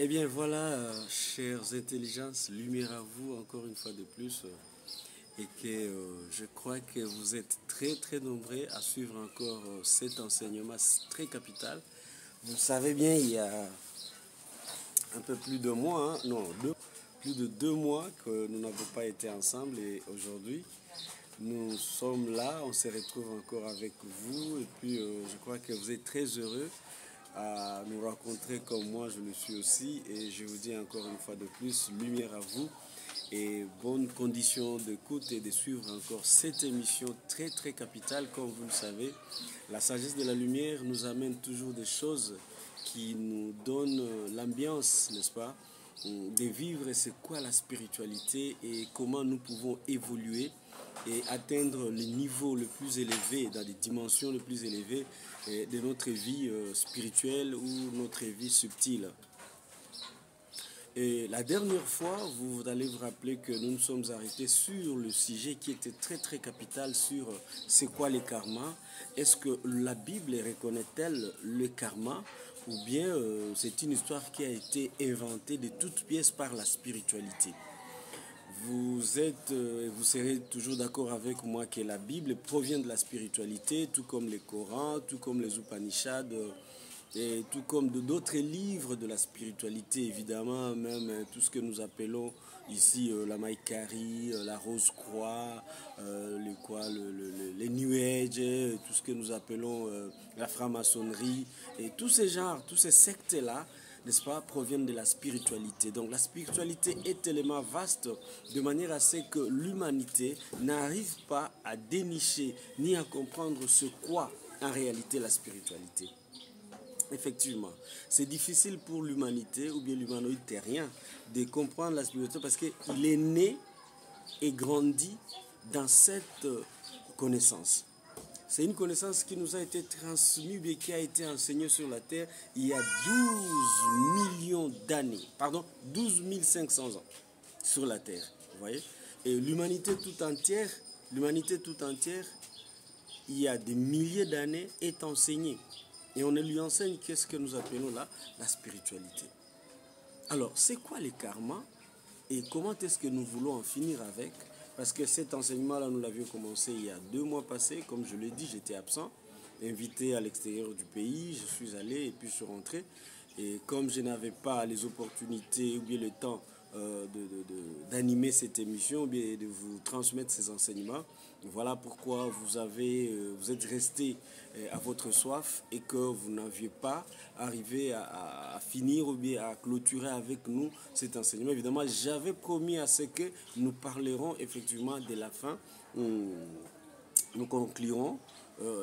Eh bien voilà, chères intelligences, lumière à vous encore une fois de plus. Et que je crois que vous êtes très très nombreux à suivre encore cet enseignement très capital. Vous savez bien, il y a un peu plus de mois, hein, non, plus de 2 mois que nous n'avons pas été ensemble et aujourd'hui nous sommes là, on se retrouve encore avec vous et puis je crois que vous êtes très heureux à nous rencontrer comme moi je le suis aussi et je vous dis encore une fois de plus, lumière à vous et bonnes conditions d'écoute et de suivre encore cette émission très très capitale. Comme vous le savez, la sagesse de la lumière nous amène toujours des choses qui nous donnent l'ambiance, n'est-ce pas, de vivre c'est quoi la spiritualité et comment nous pouvons évoluer et atteindre le niveau le plus élevé, dans des dimensions les plus élevées de notre vie spirituelle ou notre vie subtile. Et la dernière fois, vous allez vous rappeler que nous nous sommes arrêtés sur le sujet qui était très très capital sur c'est quoi les karmas. Est-ce que la Bible reconnaît-elle le karma ou bien c'est une histoire qui a été inventée de toutes pièces par la spiritualité? Vous serez toujours d'accord avec moi que la Bible provient de la spiritualité, tout comme les Corans, tout comme les Upanishads, et tout comme d'autres livres de la spiritualité, évidemment, même tout ce que nous appelons ici la Maïkari, la Rose-Croix, les New Age, tout ce que nous appelons la franc-maçonnerie, et tous ces genres, tous ces sectes-là, n'est-ce pas, proviennent de la spiritualité. Donc la spiritualité est tellement vaste de manière à ce que l'humanité n'arrive pas à dénicher ni à comprendre ce qu'est en réalité la spiritualité. Effectivement, c'est difficile pour l'humanité ou bien l'humanoïde terrien de comprendre la spiritualité parce qu'il est né et grandi dans cette connaissance. C'est une connaissance qui nous a été transmise et qui a été enseignée sur la terre il y a 12 millions d'années, pardon, 12 500 ans sur la terre, vous voyez. Et l'humanité tout entière, il y a des milliers d'années, est enseignée. Et on lui enseigne qu'est-ce que nous appelons là la spiritualité. Alors, c'est quoi le karma et comment est-ce que nous voulons en finir avec? Parce que cet enseignement-là, nous l'avions commencé il y a 2 mois passés. Comme je l'ai dit, j'étais absent, invité à l'extérieur du pays. Je suis allé et puis je suis rentré. Et comme je n'avais pas les opportunités ou bien le temps d'animer cette émission, ou bien de vous transmettre ces enseignements, voilà pourquoi vous êtes resté à votre soif et que vous n'aviez pas arrivé à finir ou bien à clôturer avec nous cet enseignement. Évidemment, j'avais promis à ce que nous parlerons effectivement de la fin. Nous conclurons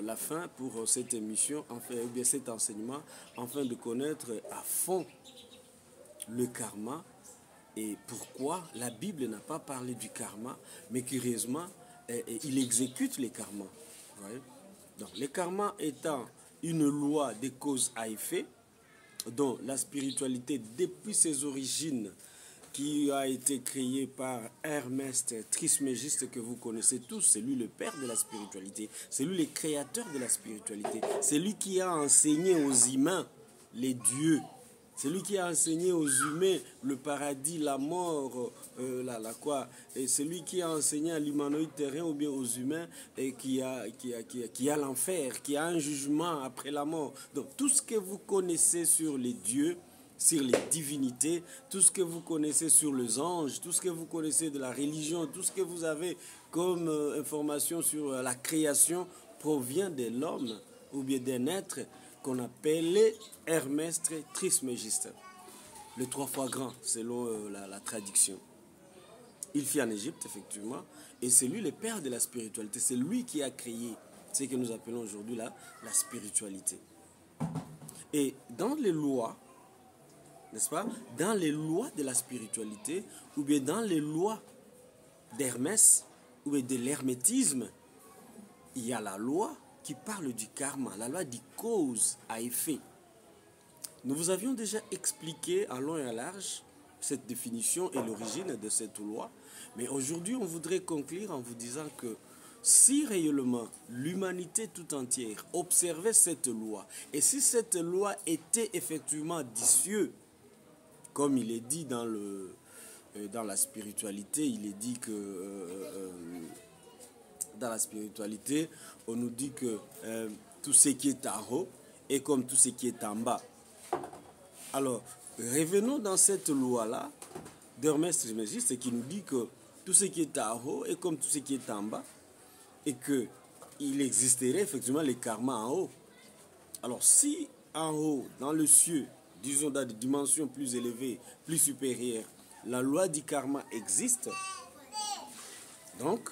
la fin pour cette émission, enfin, ou bien cet enseignement, afin de connaître à fond le karma et pourquoi la Bible n'a pas parlé du karma, mais curieusement, il exécute les karmas. Donc, le karma étant une loi des causes à effet, dont la spiritualité, depuis ses origines, qui a été créée par Hermès Trismégiste, que vous connaissez tous, c'est lui le père de la spiritualité, c'est lui le créateur de la spiritualité, c'est lui qui a enseigné aux humains les dieux. C'est lui qui a enseigné aux humains le paradis, la mort, et c'est lui qui a enseigné à l'humanoïde terrain ou bien aux humains et qui a l'enfer, qui a un jugement après la mort. Donc tout ce que vous connaissez sur les dieux, sur les divinités, tout ce que vous connaissez sur les anges, tout ce que vous connaissez de la religion, tout ce que vous avez comme information sur la création provient de l'homme ou bien d'un être qu'on appelait Hermès Trismégiste, le 3 fois grand selon la traduction. Il fit en Égypte effectivement et c'est lui le père de la spiritualité, c'est lui qui a créé ce que nous appelons aujourd'hui la spiritualité. Et dans les lois, n'est-ce pas, dans les lois de la spiritualité ou bien dans les lois d'Hermès ou bien de l'hermétisme, il y a la loi qui parle du karma, la loi dit cause à effet. Nous vous avions déjà expliqué en long et en large cette définition et l'origine de cette loi, mais aujourd'hui on voudrait conclure en vous disant que si réellement l'humanité tout entière observait cette loi, et si cette loi était effectivement des cieux, comme il est dit dans la spiritualité, il est dit que dans la spiritualité, on nous dit que tout ce qui est en haut est comme tout ce qui est en bas. Alors, revenons dans cette loi-là d'Hermès Trismégisте qui nous dit que tout ce qui est en haut est comme tout ce qui est en bas et qu'il existerait effectivement les karmas en haut. Alors, si en haut, dans le cieux, disons dans des dimensions plus élevées, plus supérieures, la loi du karma existe, donc,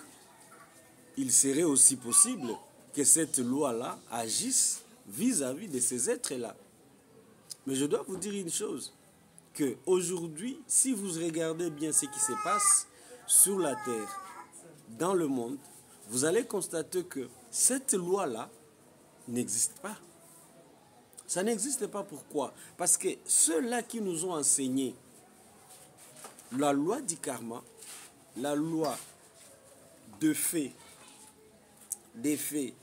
il serait aussi possible que cette loi-là agisse vis-à-vis de ces êtres-là. Mais je dois vous dire une chose, qu'aujourd'hui, si vous regardez bien ce qui se passe sur la terre, dans le monde, vous allez constater que cette loi-là n'existe pas. Ça n'existe pas. Pourquoi? Parce que ceux-là qui nous ont enseigné la loi du karma, la loi de fait, d'effet,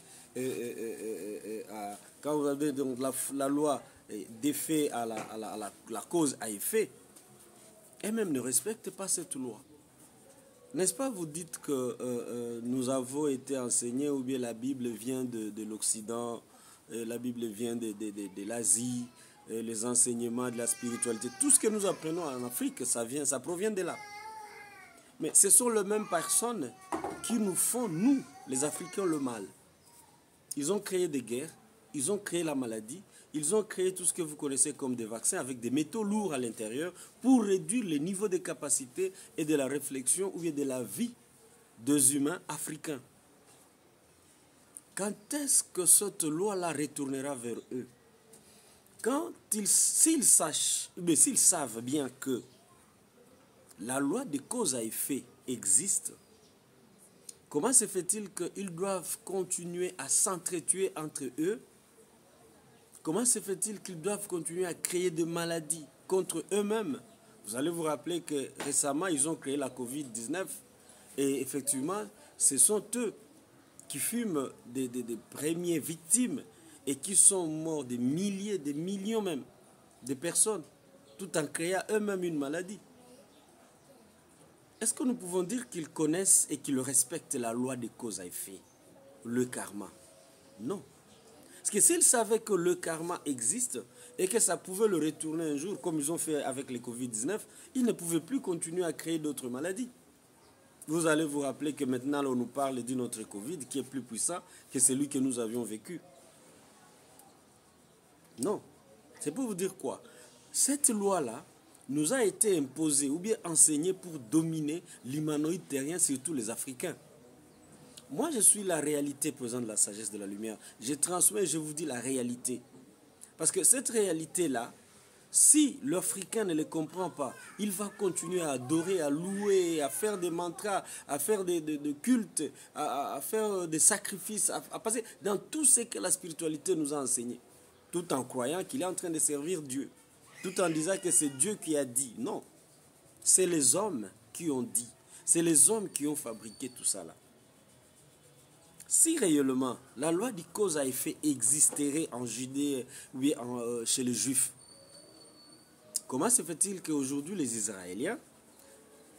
quand vous avez donc la loi d'effet à la cause à effet, elles-mêmes ne respectent pas cette loi. N'est-ce pas, vous dites que nous avons été enseignés, ou bien la Bible vient de l'Occident, la Bible vient de l'Asie, les enseignements de la spiritualité, tout ce que nous apprenons en Afrique, ça provient de là. Mais ce sont les mêmes personnes qui nous font, nous, les Africains, le mal. Ils ont créé des guerres, ils ont créé la maladie, ils ont créé tout ce que vous connaissez comme des vaccins avec des métaux lourds à l'intérieur pour réduire le niveau de capacité et de la réflexion ou bien de la vie des humains africains. Quand est-ce que cette loi-là retournera vers eux? S'ils savent bien que la loi de cause à effet existe, comment se fait-il qu'ils doivent continuer à s'entretuer entre eux? Comment se fait-il qu'ils doivent continuer à créer des maladies contre eux-mêmes? Vous allez vous rappeler que récemment, ils ont créé la Covid-19 et effectivement, ce sont eux qui fument des premières victimes et qui sont morts des milliers, des millions même de personnes, tout en créant eux-mêmes une maladie. Est-ce que nous pouvons dire qu'ils connaissent et qu'ils respectent la loi de cause à effet, le karma? Non. Parce que s'ils savaient que le karma existe et que ça pouvait le retourner un jour, comme ils ont fait avec les Covid-19, ils ne pouvaient plus continuer à créer d'autres maladies. Vous allez vous rappeler que maintenant, on nous parle d'une autre Covid qui est plus puissant que celui que nous avions vécu. Non. C'est pour vous dire quoi? Cette loi-là nous a été imposée ou bien enseignée pour dominer l'humanoïde terrien, surtout les Africains. Moi, je suis la réalité présente de la sagesse de la lumière. Je transmets, je vous dis la réalité. Parce que cette réalité-là, si l'Africain ne le comprend pas, il va continuer à adorer, à louer, à faire des mantras, à faire des cultes, à faire des sacrifices, à passer dans tout ce que la spiritualité nous a enseigné. Tout en croyant qu'il est en train de servir Dieu. Tout en disant que c'est Dieu qui a dit. Non, c'est les hommes qui ont dit. C'est les hommes qui ont fabriqué tout ça là. Si réellement la loi de cause à effet existerait en Judée ou bien chez les Juifs, comment se fait-il qu'aujourd'hui les Israéliens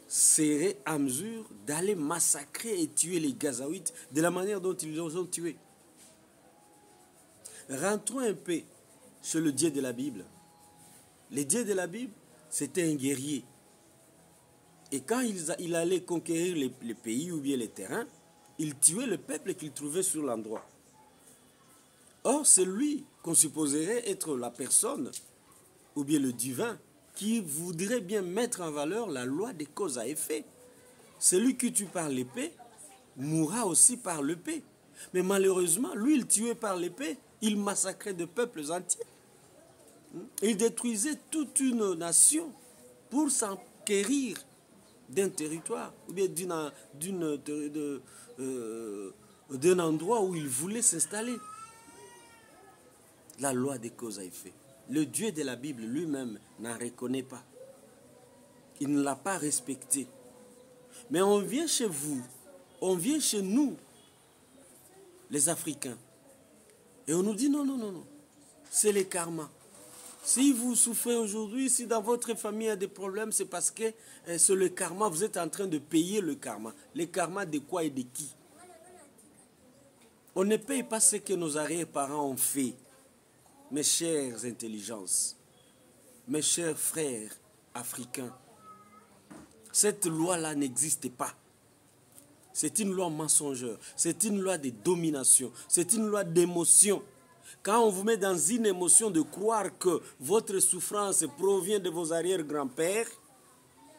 seraient à mesure d'aller massacrer et tuer les Gazaouites de la manière dont ils les ont tués? Rentrons un peu chez le Dieu de la Bible. Le Dieu de la Bible, c'était un guerrier. Et quand il allait conquérir les pays ou bien les terrains, il tuait le peuple qu'il trouvait sur l'endroit. Or, c'est lui qu'on supposerait être la personne, ou bien le divin, qui voudrait bien mettre en valeur la loi des causes à effet. Celui qui tue par l'épée mourra aussi par l'épée. Mais malheureusement, lui, il tuait par l'épée, il massacrait des peuples entiers. Il détruisait toute une nation pour s'enquérir d'un territoire, ou bien d'un endroit où il voulait s'installer. La loi des causes à effet. Le Dieu de la Bible lui-même n'en reconnaît pas. Il ne l'a pas respecté. Mais on vient chez vous, on vient chez nous, les Africains, et on nous dit non, non, non, non, c'est le karma. Si vous souffrez aujourd'hui, si dans votre famille il y a des problèmes, c'est parce que c'est le karma, vous êtes en train de payer le karma. Le karma de quoi et de qui? On ne paye pas ce que nos arrière-parents ont fait. Mes chères intelligences, mes chers frères africains, cette loi-là n'existe pas. C'est une loi mensongère, c'est une loi de domination, c'est une loi d'émotion. Quand on vous met dans une émotion de croire que votre souffrance provient de vos arrière-grands-pères,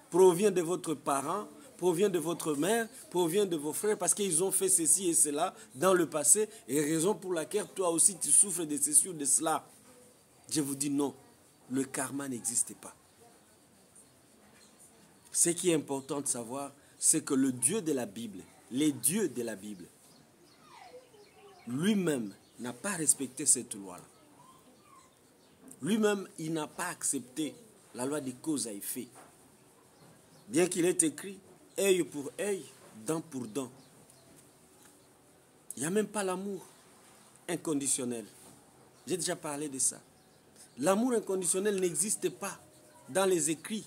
provient de votre parent, provient de votre mère, provient de vos frères, parce qu'ils ont fait ceci et cela dans le passé, et raison pour laquelle toi aussi tu souffres de ceci ou de cela. Je vous dis non, le karma n'existe pas. Ce qui est important de savoir, c'est que le Dieu de la Bible, les dieux de la Bible, lui-même n'a pas respecté cette loi-là. Lui-même, il n'a pas accepté la loi des causes à effet. Bien qu'il ait écrit œil pour œil, dent pour dent. Il n'y a même pas l'amour inconditionnel. J'ai déjà parlé de ça. L'amour inconditionnel n'existe pas dans les écrits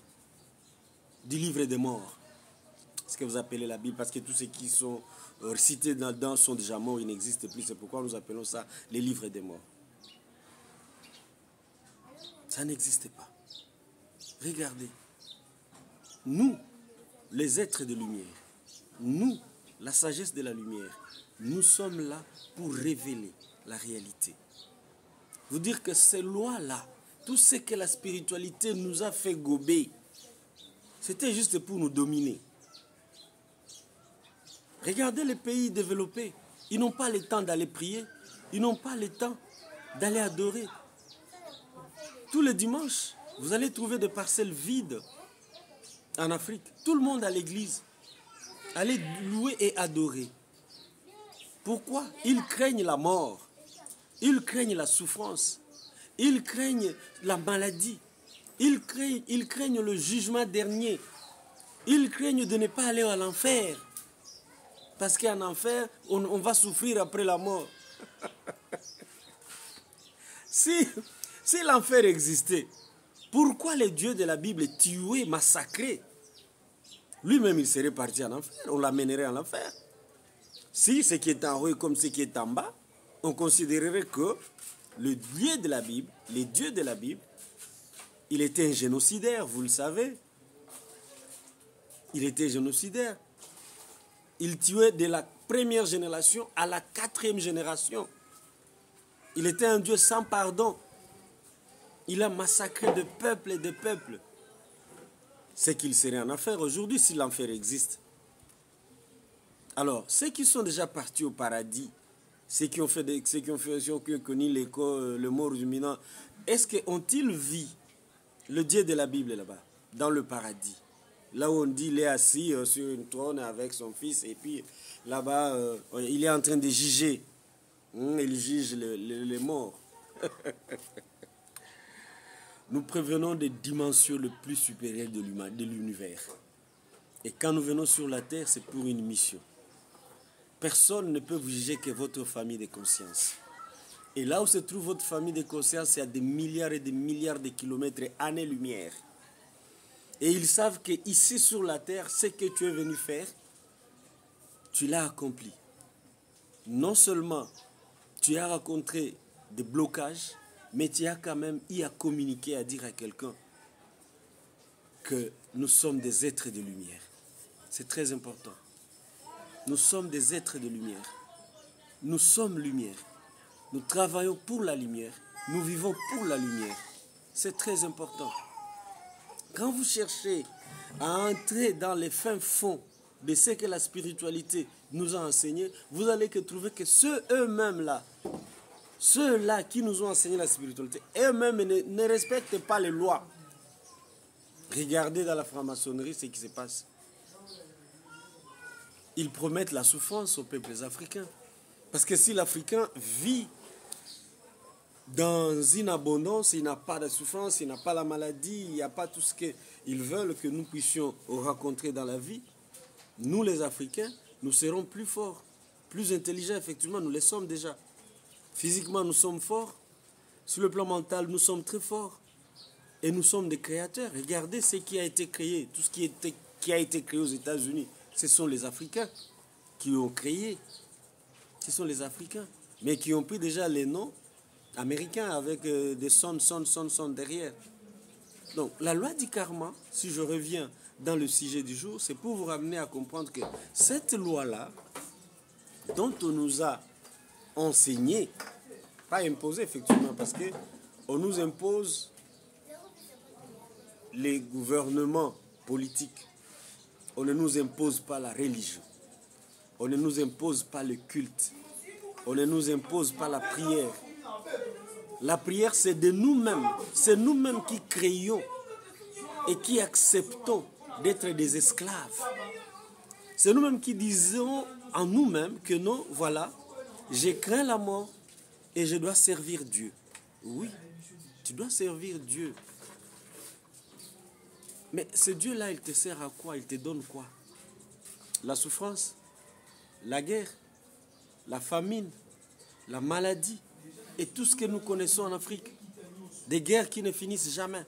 du livre des morts. Ce que vous appelez la Bible, parce que tous ceux qui sont cités dedans sont déjà morts, ils n'existent plus. C'est pourquoi nous appelons ça les livres des morts. Ça n'existe pas. Regardez. Nous, les êtres de lumière, nous, la sagesse de la lumière, nous sommes là pour révéler la réalité. Vous dire que ces lois-là, tout ce que la spiritualité nous a fait gober, c'était juste pour nous dominer. Regardez les pays développés. Ils n'ont pas le temps d'aller prier. Ils n'ont pas le temps d'aller adorer. Tous les dimanches, vous allez trouver des parcelles vides en Afrique. Tout le monde à l'église. Allez louer et adorer. Pourquoi? Ils craignent la mort. Ils craignent la souffrance. Ils craignent la maladie. Ils craignent le jugement dernier. Ils craignent de ne pas aller à l'enfer. Parce qu'en enfer, on va souffrir après la mort. Si l'enfer existait, pourquoi les dieux de la Bible tuaient, massacraient? Lui-même, il serait parti en enfer. On l'amènerait en enfer. Si ce qui est en haut est comme ce qui est en bas, on considérerait que le Dieu de la Bible, les dieux de la Bible, il était un génocidaire, vous le savez. Il était génocidaire. Il tuait de la première génération à la 4e génération. Il était un Dieu sans pardon. Il a massacré de peuples et de peuples. C'est qu'il serait en enfer aujourd'hui si l'enfer existe. Alors, ceux qui sont déjà partis au paradis, ceux qui ont connu le mort ruminant, ont-ils vu le Dieu de la Bible là-bas, dans le paradis? Là où on dit il est assis sur une trône avec son fils et puis là-bas il est en train de juger. Il juge les morts. Nous prévenons des dimensions les plus supérieures de l'univers. Et quand nous venons sur la terre, c'est pour une mission. Personne ne peut vous juger que votre famille de conscience. Et là où se trouve votre famille de conscience, il y a des milliards et des milliards de kilomètres et années-lumière. Et ils savent qu'ici sur la terre, ce que tu es venu faire, tu l'as accompli. Non seulement tu as rencontré des blocages, mais tu as quand même eu à communiquer, à dire à quelqu'un que nous sommes des êtres de lumière. C'est très important. Nous sommes des êtres de lumière. Nous sommes lumière. Nous travaillons pour la lumière. Nous vivons pour la lumière. C'est très important. Quand vous cherchez à entrer dans les fins fonds de ce que la spiritualité nous a enseigné, vous allez trouver que ceux-là qui nous ont enseigné la spiritualité, eux-mêmes ne respectent pas les lois. Regardez dans la franc-maçonnerie ce qui se passe. Ils promettent la souffrance aux peuples africains. Parce que si l'Africain vit dans une abondance, il n'a pas de souffrance, il n'a pas la maladie, il n'y a pas tout ce qu'ils veulent que nous puissions rencontrer dans la vie, nous les Africains, nous serons plus forts, plus intelligents, effectivement, nous le sommes déjà. Physiquement, nous sommes forts. Sur le plan mental, nous sommes très forts. Et nous sommes des créateurs. Regardez ce qui a été créé. Tout ce qui a été créé aux États-Unis. Ce sont les Africains qui ont créé. Ce sont les Africains. Mais qui ont pris déjà les noms américains avec des sons derrière. Donc, la loi du karma, si je reviens dans le sujet du jour, c'est pour vous ramener à comprendre que cette loi-là, dont on nous a enseigné, pas imposé effectivement, parce qu'on nous impose les gouvernements politiques. On ne nous impose pas la religion. On ne nous impose pas le culte. On ne nous impose pas la prière. La prière, c'est de nous-mêmes. C'est nous-mêmes qui créons et qui acceptons d'être des esclaves. C'est nous-mêmes qui disons en nous-mêmes que non, voilà, j'ai craint la mort et je dois servir Dieu. Oui, tu dois servir Dieu. Mais ce Dieu-là, il te sert à quoi? Il te donne quoi? La souffrance, la guerre, la famine, la maladie et tout ce que nous connaissons en Afrique. Des guerres qui ne finissent jamais.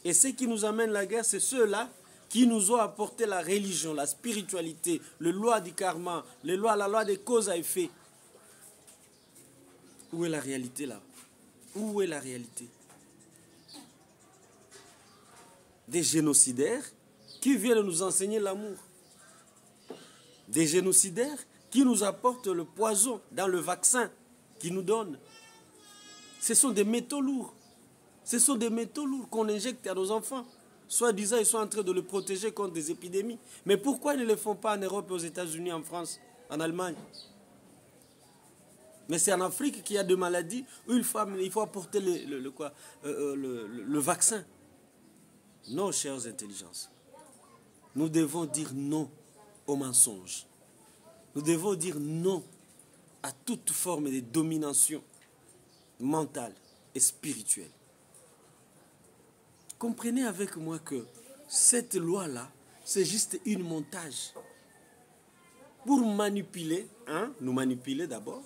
Et ce qui nous amène la guerre, c'est ceux-là qui nous ont apporté la religion, la spiritualité, la loi du karma, la loi des causes à effet. Où est la réalité là? Où est la réalité? Des génocidaires qui viennent nous enseigner l'amour. Des génocidaires qui nous apportent le poison dans le vaccin qu'ils nous donnent. Ce sont des métaux lourds. Ce sont des métaux lourds qu'on injecte à nos enfants. Soi-disant, ils sont en train de les protéger contre des épidémies. Mais pourquoi ils ne le font pas en Europe, aux États-Unis, en France, en Allemagne? Mais c'est en Afrique qu'il y a des maladies où il faut apporter le vaccin. Non, chères intelligences. Nous devons dire non aux mensonges. Nous devons dire non à toute forme de domination mentale et spirituelle. Comprenez avec moi que cette loi-là, c'est juste une montage. Pour manipuler, nous manipuler d'abord.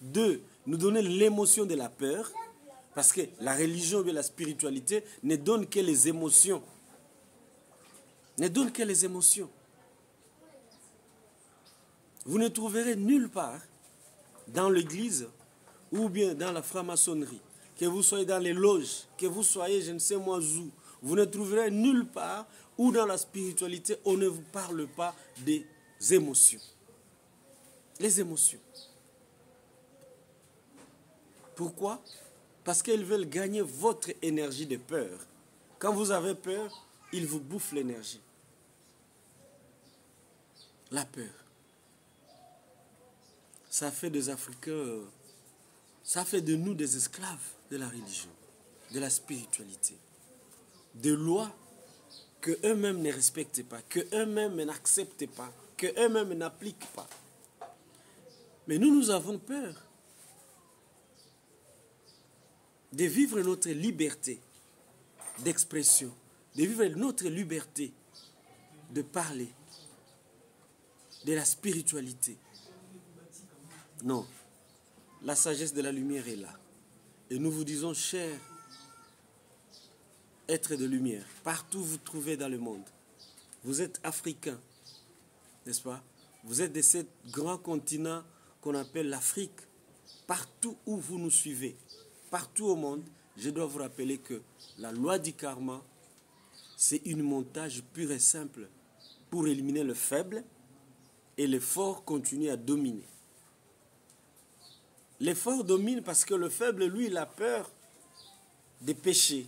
2, nous donner l'émotion de la peur. Parce que la religion et la spiritualité ne donnent que les émotions. Ne donnent que les émotions. Vous ne trouverez nulle part dans l'église ou bien dans la franc-maçonnerie, que vous soyez dans les loges, que vous soyez je ne sais moi où, vous ne trouverez nulle part où dans la spiritualité on ne vous parle pas des émotions. Les émotions. Pourquoi? Parce qu'ils veulent gagner votre énergie de peur. Quand vous avez peur, ils vous bouffent l'énergie. La peur. Ça fait des Africains, ça fait de nous des esclaves de la religion, de la spiritualité, de lois que eux-mêmes ne respectent pas, que eux-mêmes n'acceptent pas, que eux-mêmes n'appliquent pas. Mais nous avons peur de vivre notre liberté d'expression, de vivre notre liberté de parler, de la spiritualité. Non, la sagesse de la lumière est là. Et nous vous disons, chers êtres de lumière, partout où vous trouvez dans le monde, vous êtes africains, n'est-ce pas? Vous êtes de ce grand continent qu'on appelle l'Afrique. Partout où vous nous suivez, partout au monde, je dois vous rappeler que la loi du karma, c'est une montage pure et simple pour éliminer le faible et le fort continue à dominer. Le fort domine parce que le faible, lui, il a peur de pécher.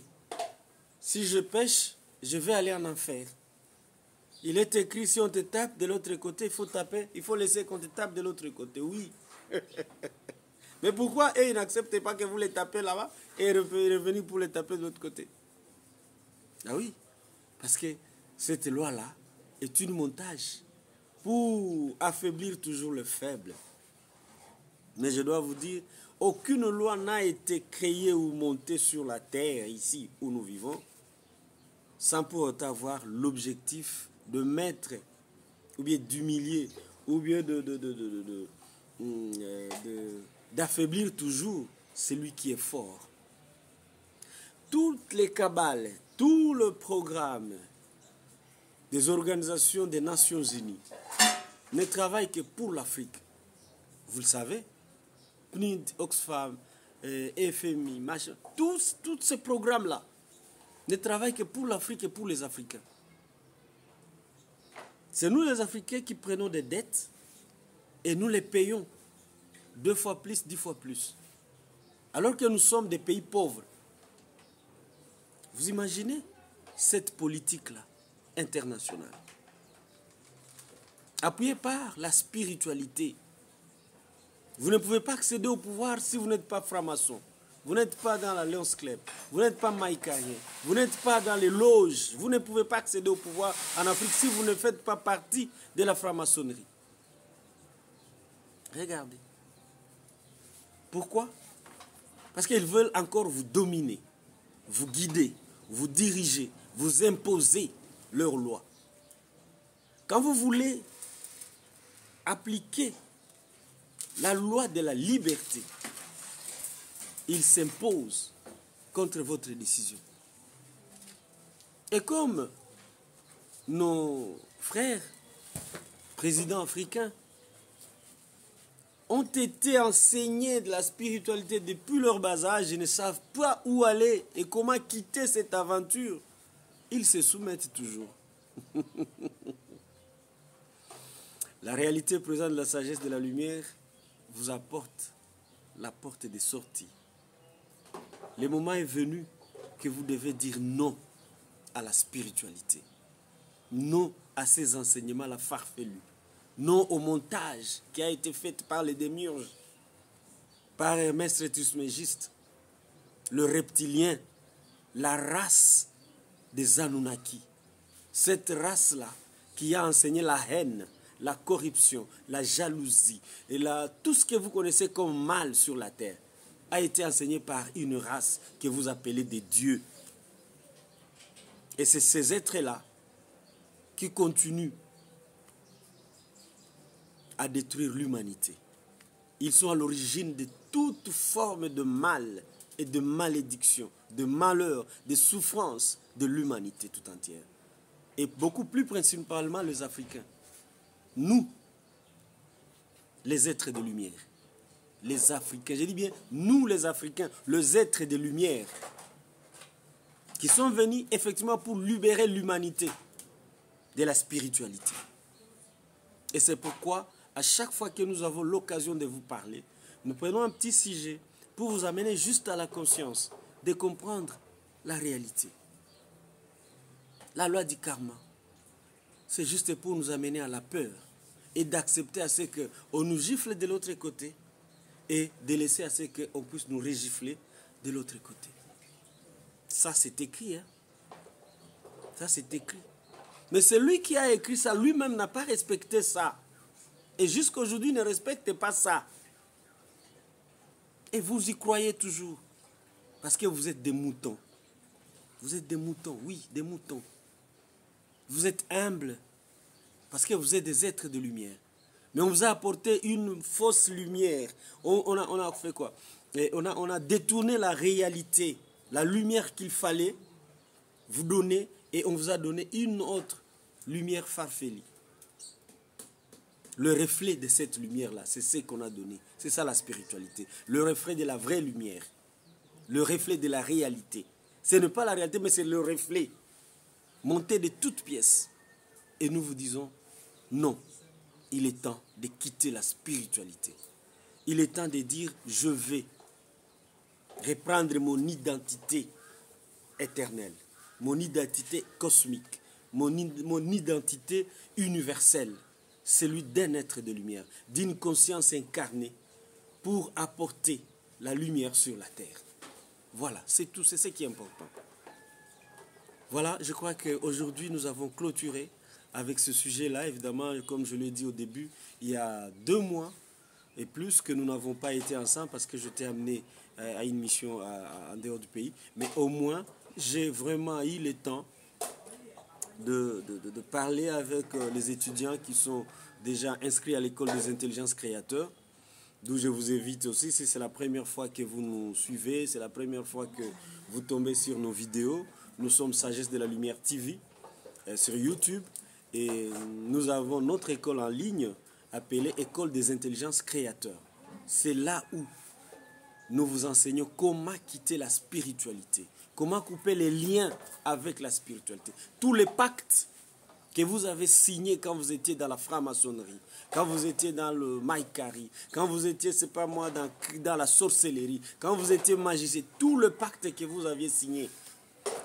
Si je pêche, je vais aller en enfer. Il est écrit, si on te tape de l'autre côté, il faut laisser qu'on te tape de l'autre côté. Oui. Mais pourquoi eux, ils n'acceptent pas que vous les tapez là-bas et revenir pour les taper de l'autre côté? Ah oui. Parce que cette loi-là est une montage pour affaiblir toujours le faible. Mais je dois vous dire, aucune loi n'a été créée ou montée sur la terre, ici où nous vivons, sans pour autant avoir l'objectif de mettre, ou bien d'humilier, ou bien d'affaiblir toujours celui qui est fort. toutes les cabales, tout le programme des organisations des Nations Unies ne travaillent que pour l'Afrique. Vous le savez, PNID, Oxfam, FMI, machin, tous ces programmes-là ne travaillent que pour l'Afrique et pour les Africains. C'est nous les Africains qui prenons des dettes et nous les payons 2 fois plus, 10 fois plus. Alors que nous sommes des pays pauvres. Vous imaginez cette politique-là, internationale, appuyée par la spiritualité. Vous ne pouvez pas accéder au pouvoir si vous n'êtes pas franc-maçon. Vous n'êtes pas dans la Lions Club. Vous n'êtes pas maïcarien. Vous n'êtes pas dans les loges. Vous ne pouvez pas accéder au pouvoir en Afrique si vous ne faites pas partie de la franc-maçonnerie. Regardez. Pourquoi? Parce qu'ils veulent encore vous dominer, vous guider, vous diriger, vous imposer leurs lois. Quand vous voulez appliquer la loi de la liberté, ils s'imposent contre votre décision. Et comme nos frères présidents africains ont été enseignés de la spiritualité depuis leur bas âge et ne savent pas où aller et comment quitter cette aventure, ils se soumettent toujours. La réalité présente de la sagesse de la lumière vous apporte la porte des sorties. Le moment est venu que vous devez dire non à la spiritualité, non à ces enseignements-là farfelus, non au montage qui a été fait par les démiurges, par Hermès Trismégiste, le reptilien, la race des Anunnaki. Cette race-là qui a enseigné la haine, la corruption, la jalousie et tout ce que vous connaissez comme mal sur la terre a été enseigné par une race que vous appelez des dieux. Et c'est ces êtres-là qui continuent à détruire l'humanité. Ils sont à l'origine de toute forme de mal et de malédiction, de malheur, de souffrance de l'humanité tout entière. Et beaucoup plus principalement les Africains. Nous, les êtres de lumière, les Africains, je dis bien nous les Africains, les êtres de lumière, qui sont venus effectivement pour libérer l'humanité de la spiritualité. Et c'est pourquoi, à chaque fois que nous avons l'occasion de vous parler, nous prenons un petit sujet pour vous amener juste à la conscience de comprendre la réalité. La loi du karma, c'est juste pour nous amener à la peur et d'accepter à ce qu'on nous gifle de l'autre côté et de laisser à ce qu'on puisse nous régifler de l'autre côté. Ça, c'est écrit. Hein? Ça, c'est écrit. Mais celui qui a écrit ça, lui-même n'a pas respecté ça. Et jusqu'à aujourd'hui, ne respecte pas ça. Et vous y croyez toujours. Parce que vous êtes des moutons. Vous êtes des moutons, oui, des moutons. Vous êtes humbles. Parce que vous êtes des êtres de lumière. Mais on vous a apporté une fausse lumière. On a fait quoi? Et on a détourné la réalité, la lumière qu'il fallait vous donner, et on vous a donné une autre lumière farfelue. Le reflet de cette lumière-là, c'est ce qu'on a donné. C'est ça la spiritualité. Le reflet de la vraie lumière. Le reflet de la réalité. Ce n'est pas la réalité, mais c'est le reflet monté de toutes pièces. Et nous vous disons, non, il est temps de quitter la spiritualité. Il est temps de dire, je vais reprendre mon identité éternelle, mon identité cosmique, mon identité universelle, celui d'un être de lumière, d'une conscience incarnée pour apporter la lumière sur la terre. Voilà, c'est tout, c'est ce qui est important. Voilà, je crois qu'aujourd'hui nous avons clôturé avec ce sujet-là. Évidemment, comme je l'ai dit au début, il y a 2 mois et plus que nous n'avons pas été ensemble parce que je t'ai amené à une mission en dehors du pays. Mais au moins, j'ai vraiment eu le temps de parler avec les étudiants qui sont déjà inscrits à l'école des intelligences créateurs, D'où je vous invite aussi, si c'est la première fois que vous nous suivez, c'est la première fois que vous tombez sur nos vidéos. Nous sommes Sagesse de la Lumière TV sur YouTube et nous avons notre école en ligne appelée École des intelligences créateurs. C'est là où nous vous enseignons comment quitter la spiritualité, comment couper les liens avec la spiritualité. Tous les pactes que vous avez signés quand vous étiez dans la franc-maçonnerie, quand vous étiez dans le maïkari, quand vous étiez, c'est pas moi, dans la sorcellerie, quand vous étiez magicien, tout le pacte que vous aviez signé,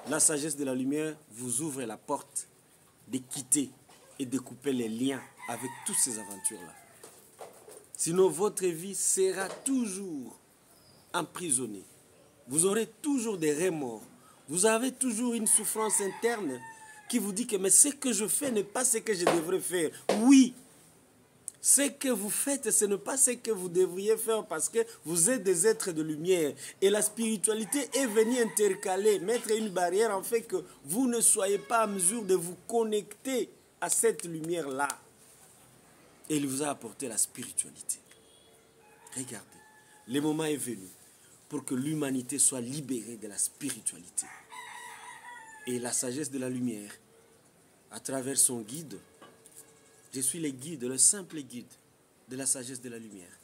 la sagesse de la lumière vous ouvre la porte de quitter et de couper les liens avec toutes ces aventures-là. Sinon, votre vie sera toujours emprisonnée. Vous aurez toujours des remords. Vous avez toujours une souffrance interne qui vous dit que mais ce que je fais n'est pas ce que je devrais faire. Oui, ce que vous faites, ce n'est pas ce que vous devriez faire parce que vous êtes des êtres de lumière. Et la spiritualité est venue intercaler, mettre une barrière en fait que vous ne soyez pas en mesure de vous connecter à cette lumière-là. Et il vous a apporté la spiritualité. Regardez, le moment est venu pour que l'humanité soit libérée de la spiritualité. Et la sagesse de la lumière, à travers son guide, je suis le guide, le simple guide de la sagesse de la lumière,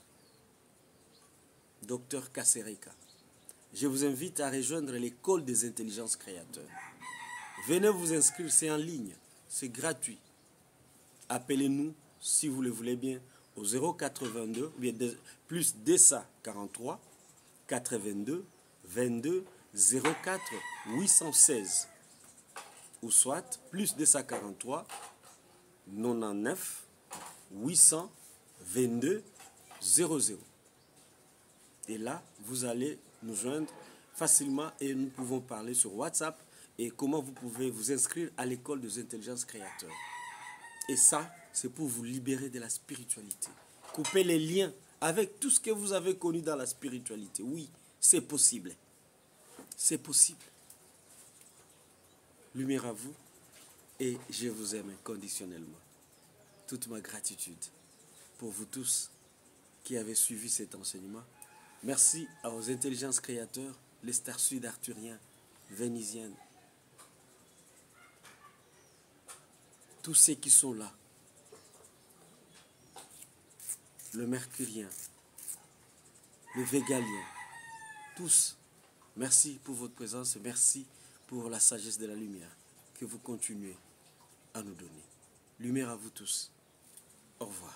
Dr Kasereka. Je vous invite à rejoindre l'école des intelligences créateurs. Venez vous inscrire, c'est en ligne, c'est gratuit. Appelez-nous, si vous le voulez bien, au 082, plus 243 82 22 04 816. Ou soit plus 243 99 822 00. Et là, vous allez nous joindre facilement et nous pouvons parler sur WhatsApp et comment vous pouvez vous inscrire à l'école des intelligences créateurs. Et ça, c'est pour vous libérer de la spiritualité. Couper les liens avec tout ce que vous avez connu dans la spiritualité. Oui, c'est possible. C'est possible. Lumière à vous et je vous aime inconditionnellement. Toute ma gratitude pour vous tous qui avez suivi cet enseignement. Merci aux intelligences créateurs, les stars sud-arthuriens, vénitiennes, tous ceux qui sont là, le mercurien, le végalien, tous, merci pour votre présence, merci pour la sagesse de la lumière que vous continuez à nous donner. Lumière à vous tous. Au revoir.